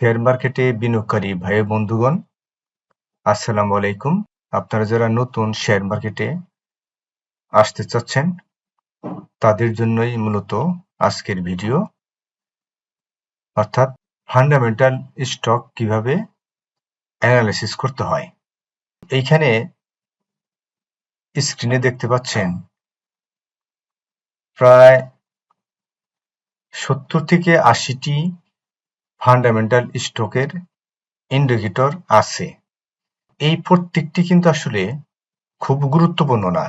Share মার্কেটে বিনিয়োগকারী ভাই বন্ধুগণ, আসসালামু আলাইকুম। আপনারা যারা নতুন শেয়ার মার্কেটে আসতে চাচ্ছেন তাদের জন্যই মূলত আজকের ভিডিও, অর্থাৎ ফান্ডামেন্টাল স্টক কিভাবে অ্যানালাইসিস করতে হয়। এইখানে স্ক্রিনে দেখতে পাচ্ছেন প্রায় 70 থেকে 80টি ফান্ডামেন্টাল স্টকের ইন্ডিকেটর আছে। এই প্রত্যেকটি কিন্তু আসলে খুব গুরুত্বপূর্ণ না।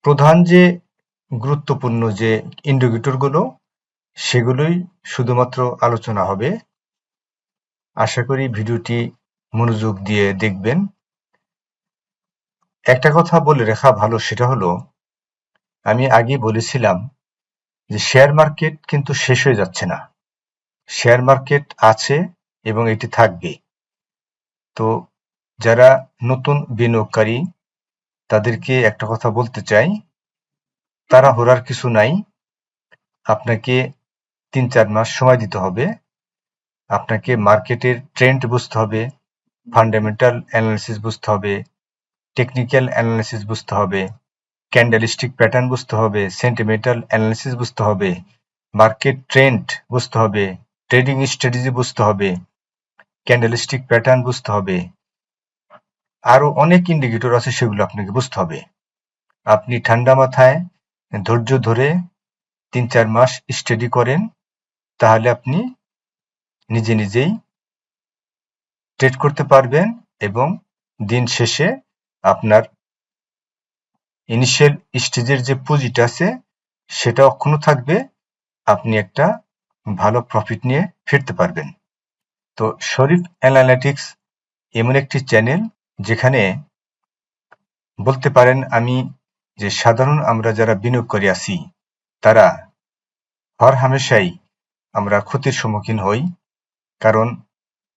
প্রধান যে গুরুত্বপূর্ণ যে ইন্ডিকেটরগুলো সেগুলোই শুধুমাত্র আলোচনা হবে। আশা করি ভিডিওটি মনোযোগ দিয়ে দেখবেন। একটা কথা বলে রাখা ভালো, সেটা হলো আমি আগে বলেছিলাম যে শেয়ার মার্কেট কিন্তু শেষ হয়ে যাচ্ছে না। শেয়ার মার্কেট আছে এবং এটি থাকবে। তো যারা নতুন বিনিয়োগকারী তাদেরকে একটা কথা বলতে চাই, তাড়াহুড়ার কিছু নাই। আপনাকে ৩-৪ মাস সময় দিতে হবে। আপনাকে মার্কেটের ট্রেন্ড বুঝতে হবে, ফান্ডামেন্টাল অ্যানালিসিস বুঝতে হবে, টেকনিক্যাল অ্যানালিসিস বুঝতে হবে, ক্যান্ডেলস্টিক প্যাটার্ন বুঝতে হবে, সেন্টিমেন্টাল অ্যানালিসিস বুঝতে হবে, মার্কেট ট্রেন্ড বুঝতে হবে, ট্রেডিং স্ট্র্যাটেজি বুঝতে হবে, ক্যান্ডেলস্টিক প্যাটার্ন বুঝতে হবে। আরো অনেক ইন্ডিকেটর আছে, সেগুলো আপনাকে বুঝতে হবে। আপনি ঠান্ডা মাথায় ধৈর্য ধরে ৩-৪ মাস স্টাডি করেন, তাহলে আপনি নিজে নিজেই ট্রেড করতে পারবেন এবং দিন শেষে আপনার ইনিশিয়াল স্টেজের যে পুঁজিটা আছে সেটা অক্ষুণ্ণ থাকবে। আপনি একটা ভালো প্রফিট নিয়ে ফিরতে পারবেন। তো শরীফ অ্যানালিটিক্স এমন একটি চ্যানেল যেখানে বলতে পারেন আমি যে সাধারণ আমরা যারা বিনিয়োগকারী আছি তারা হরহামেশাই আমরা ক্ষতির সম্মুখীন হই। কারণ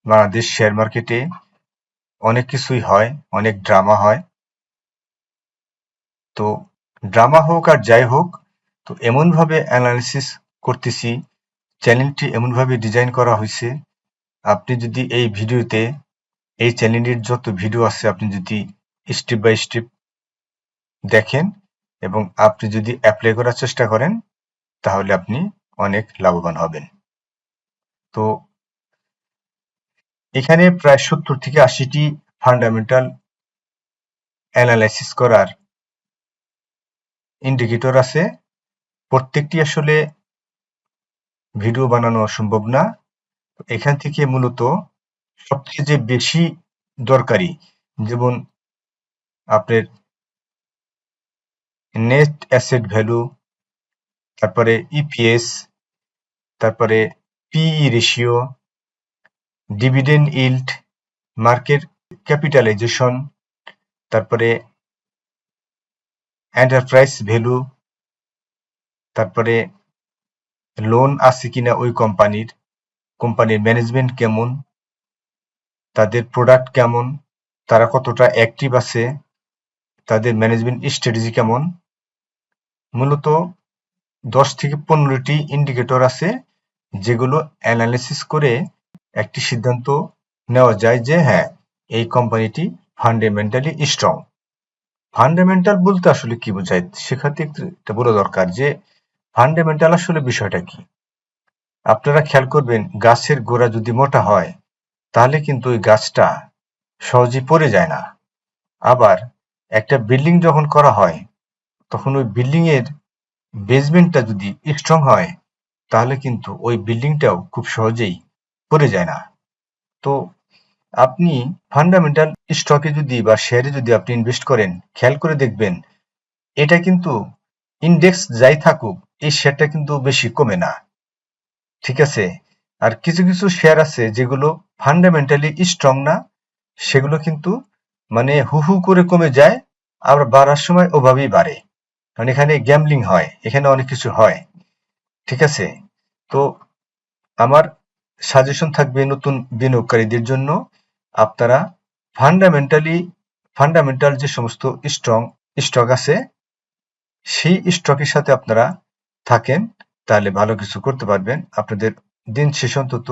বাংলাদেশ শেয়ার মার্কেটে অনেক কিছুই হয়, অনেক ড্রামা হয়। তো ড্রামা হোক আর যাই হোক, তো এমনভাবে অ্যানালিসিস করতেছি, চ্যানেলটি এমনভাবে ডিজাইন করা হয়েছে, আপনি যদি এই ভিডিওতে এই চ্যানেলের যত ভিডিও আছে আপনি যদি স্টেপ বাই স্টেপ দেখেন এবং আপনি যদি অ্যাপ্লাই করার চেষ্টা করেন তাহলে আপনি অনেক লাভবান হবেন। তো এখানে প্রায় 70 থেকে 80টি ফান্ডামেন্টাল অ্যানালাইসিস করার ইন্ডিকেটর আছে। প্রত্যেকটি আসলে ভিডিও বানানো সম্ভব না। এখান থেকে মূলত সবচেয়ে যে বেশি দরকারি, যেমন আপনার নেট অ্যাসেট ভ্যালু, তারপরে ইপিএস, তারপরে PE ratio, dividend yield, market capitalization, তারপরে এন্টারপ্রাইজ ভ্যালু, তারপরে লোন আছে কিনা ওই কোম্পানির ম্যানেজমেন্ট কেমন, তাদের প্রোডাক্ট কেমন, তারা কতটা অ্যাক্টিভ আছে, তাদের ম্যানেজমেন্ট স্ট্র্যাটেজি কেমন। মূলত 10 থেকে 15টি ইন্ডিকেটর আছে যেগুলো অ্যানালিসিস করে একটি সিদ্ধান্ত নেওয়া যায় যে হ্যাঁ, এই কোম্পানিটি ফান্ডামেন্টালি স্ট্রং। ফান্ডামেন্টাল বলতে আসলে কি বোঝায় সেক্ষেত্রে একটু বলা দরকার যে ফান্ডামেন্টাল আসলে বিষয়টা কি। আপনারা খেয়াল করবেন, গাছের গোড়া যদি মোটা হয় তাহলে কিন্তু ওই গাছটা সহজেই পড়ে যায় না। আবার একটা বিল্ডিং যখন করা হয় তখন ওই বিল্ডিং এর বেসমেন্টটা যদি স্ট্রং হয় তাহলে কিন্তু ওই বিল্ডিংটাও খুব সহজেই পড়ে যায় না। তো আপনি ফান্ডামেন্টাল স্টকে যদি বা শেয়ারে যদি আপনি ইনভেস্ট করেন, খেয়াল করে দেখবেন এটা কিন্তু ইন্ডেক্স যাই থাকুক এই শেয়ারটা কিন্তু বেশি কমে না, ঠিক আছে। আর কিছু কিছু শেয়ার আছে যেগুলো ফান্ডামেন্টালি স্ট্রং না, সেগুলো কিন্তু মানে হু হু করে কমে যায়, আবার বাড়ার সময় ওভাবেই বাড়ে। কারণ এখানে গ্যাম্বলিং হয়, এখানে অনেক কিছু হয়, ঠিক আছে। তো আমার সাজেশন থাকবে নতুন বিনিয়োগকারীদের জন্য, আপনারা ফান্ডামেন্টাল যে সমস্ত স্ট্রং স্টক আছে সেই স্টকের সাথে আপনারা থাকেন, তাহলে ভালো কিছু করতে পারবেন। আপনাদের দিন শেষে অন্তত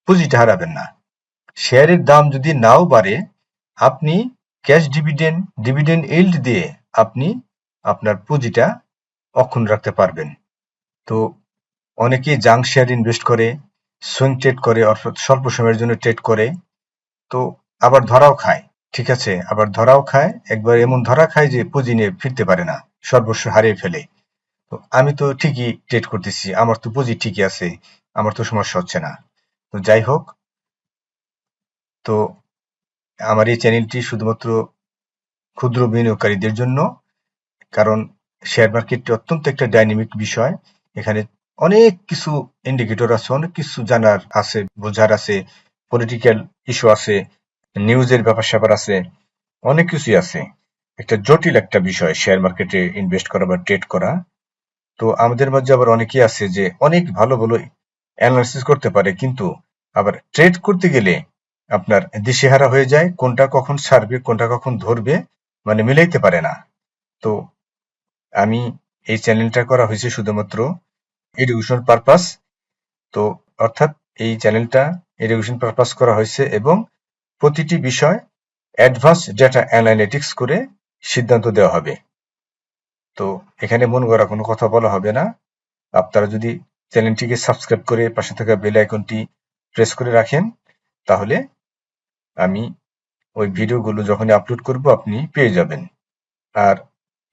পুঁজিটা হারাবেন না। শেয়ারের দাম যদি নাও বাড়ে, আপনি ক্যাশ ডিভিডেন্ড ইল্ড দিয়ে আপনি আপনার পুঁজিটা অক্ষুণ্ণ রাখতে পারবেন। তো অনেকেই জাঙ্ক শেয়ার ইনভেস্ট করে, সুইং ট্রেড করে, অর্থাৎ স্বল্প সময়ের জন্য ট্রেড করে, তো আবার ধরাও খায়। ঠিক আছে, আবার ধরাও খায়, একবার এমন ধরা খায় যে পুঁজি নিয়ে ফিরতে পারে না, সর্বস্ব হারিয়ে ফেলে। তো আমি তো ঠিকই ট্রেড করতেছি, আমার তো পুঁজি ঠিকই আছে, আমার তো সমস্যা হচ্ছে না। তো যাই হোক, তো আমার এই চ্যানেলটি শুধুমাত্র ক্ষুদ্র বিনিয়োগকারীদের জন্য, কারণ শেয়ার মার্কেটটি অত্যন্ত একটা ডাইনামিক বিষয়। এখানে অনেক কিছু ইন্ডিকেটর আছে, অনেক কিছু জানার আছে, বোঝার আছে, পলিটিক্যাল ইস্যু আছে, নিউজের ব্যাপার স্যাপার আছে, অনেক কিছুই আছে। একটা জটিল একটা বিষয় শেয়ার মার্কেটে ইনভেস্ট করা বা ট্রেড করা। তো আমাদের মাঝে আবার অনেকেই আছে যে অনেক ভালো ভালো অ্যানালাইসিস করতে পারে, কিন্তু আবার ট্রেড করতে গেলে আপনার দিশেহারা হয়ে যায়, কোনটা কখন ছাড়বে কোনটা কখন ধরবে, মানে মিলাইতে পারে না। তো আমি এই চ্যানেলটা করা হয়েছে শুধুমাত্র এডুকেশন পারপাস। তো অর্থাৎ এই চ্যানেলটা এডুকেশন পারপাস করা হয়েছে এবং প্রতিটি বিষয় অ্যাডভান্স ডেটা অ্যানালিটিক্স করে সিদ্ধান্ত দেওয়া হবে। তো এখানে মন গড়া কোনো কথা বলা হবে না। আপনারা যদি চ্যানেলটিকে সাবস্ক্রাইব করে পাশে থাকা বেল আইকনটি প্রেস করে রাখেন, তাহলে আমি ওই ভিডিওগুলো যখনই আপলোড করব আপনি পেয়ে যাবেন। আর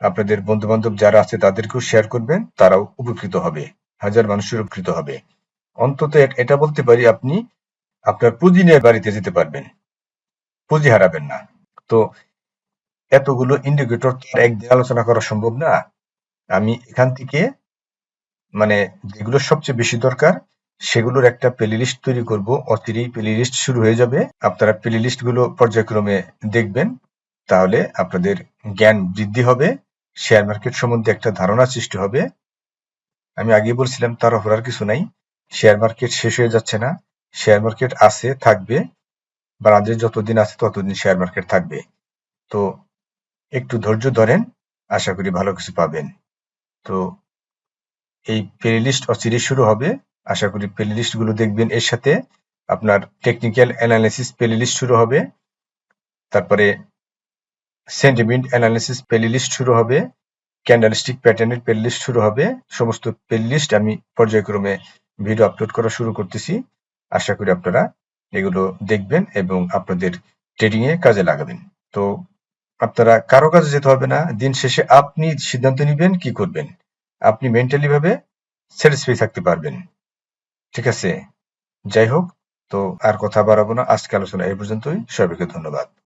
আপনাদের বন্ধু বান্ধব যারা আছে তাদেরকেও শেয়ার করবেন, তারাও উপকৃত হবে, হাজার মানুষের উপকৃত হবে। অন্তত এটা বলতে পারি, আপনি আপনার পুঁজি নিয়ে বাড়িতে যেতে পারবেন, পুঁজি হারাবেন না। তো এতগুলো ইন্ডিকেটর তো আর একদিন আলোচনা করা সম্ভব না। আমি এখান থেকে মানে যেগুলো সবচেয়ে বেশি দরকার সেগুলোর একটা প্লে লিস্ট তৈরি করব, অচিরেই প্লে লিস্ট শুরু হয়ে যাবে। আপনারা প্লে লিস্ট গুলো পর্যায়ক্রমে দেখবেন, তাহলে আপনাদের জ্ঞান বৃদ্ধি হবে, শেয়ার মার্কেট সম্বন্ধে একটা ধারণা সৃষ্টি হবে। আমি আগেই বলছিলাম তাড়াহুড়ার কিছু নাই, শেয়ার মার্কেট শেষ হয়ে যাচ্ছে না, শেয়ার মার্কেট আছে, থাকবে, বাংলাদেশ যতদিন আছে ততদিন শেয়ার মার্কেট থাকবে। তো একটু ধৈর্য ধরেন, আশা করি ভালো কিছু পাবেন। তো এই প্লে লিস্ট অচিরেই শুরু হবে, আশা করি প্লে লিস্ট গুলো দেখবেন। এর সাথে আপনার টেকনিক্যাল অ্যানালাইসিস প্লে লিস্ট শুরু হবে, তারপরে সেন্টিমেন্ট অ্যানালিসিস প্লে লিস্ট শুরু হবে, ক্যান্ডেলস্টিক প্যাটার্নের প্লে লিস্ট শুরু হবে। সমস্ত প্লে লিস্ট আমি পর্যায়ক্রমে ভিডিও আপলোড করা শুরু করতেছি। আশা করি আপনারা এগুলো দেখবেন এবং আপনাদের ট্রেডিং এ কাজে লাগাবেন। তো আপনারা কারো কাছে যেতে হবে না, দিন শেষে আপনি সিদ্ধান্ত নিবেন কি করবেন, আপনি মেন্টালি ভাবে স্যাটিসফাই থাকতে পারবেন। ঠিক আছে, যাই হোক, তো আর কথা বাড়াবো না, আজকে আলোচনা এই পর্যন্তই। সবাইকে ধন্যবাদ।